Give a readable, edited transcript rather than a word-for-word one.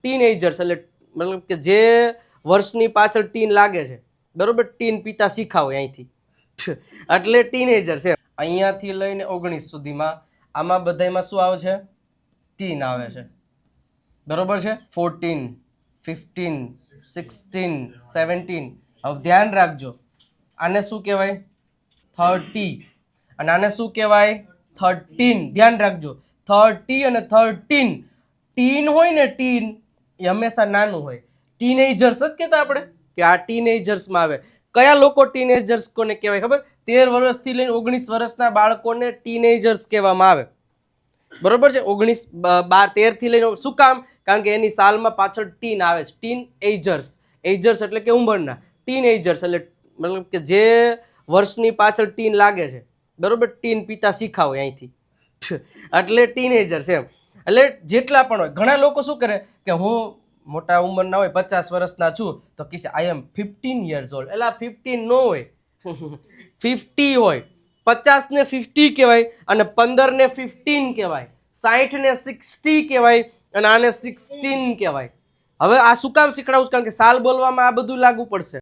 Teenagers એટલે મતલબ કે જે વર્ષની પાછળ ટીન લાગે છે, બરોબર, ટીન પીતા શીખાવે અહીંથી એટલે ટીનેજર છે. અહીંયાથી લઈને 19 સુધીમાં આમાં બધામાં શું આવે છે? ટીન આવે છે, બરોબર છે. 14, 15, 16, 17. હવે ધ્યાન રાખજો, આને શું કહેવાય? 30. અને આને શું કહેવાય? 13. ધ્યાન રાખજો, 30 અને 13. ટીન હોય ને, ટીન એ હંમેશા નાનું હોય. ટીનેજર્સ જ કહેતા આપણે કે આ ટીનેજર્સમાં આવે. કયા લોકો ટીનેજર્સ કોને કહેવાય ખબર? 13 વર્ષથી લઈને 19 વર્ષના બાળકોને ટીનેજર્સ કહેવામાં આવે, બરોબર છે. 13 થી લઈને શું કામ? કારણ કે એની સાલમાં પાછળ ટીન આવે છે. ટીન એજર્સ, એજર્સ એટલે કે ઉંમરના. ટીન એજર્સ એટલે મતલબ કે જે વર્ષની પાછળ ટીન લાગે છે, બરોબર, ટીન પીતા શીખાવે અહીંથી એટલે ટીનેજર છે. એટલે જેટલા પણ હોય, ઘણા લોકો શું કરે કે હું મોટા ઉંમરના હોય, 50 વર્ષના છું, તો કિસે આઈ એમ 15 years old. એટલે 15 નો હોય 50 હોય. 50 ને 50 કહેવાય અને 15 ને 15 કહેવાય, 60 ને 60 કહેવાય અને આને 16 કહેવાય. હવે આ શું કામ શીખડાવું? કારણ કે સાલ બોલવામાં આ બધું લાગુ પડશે.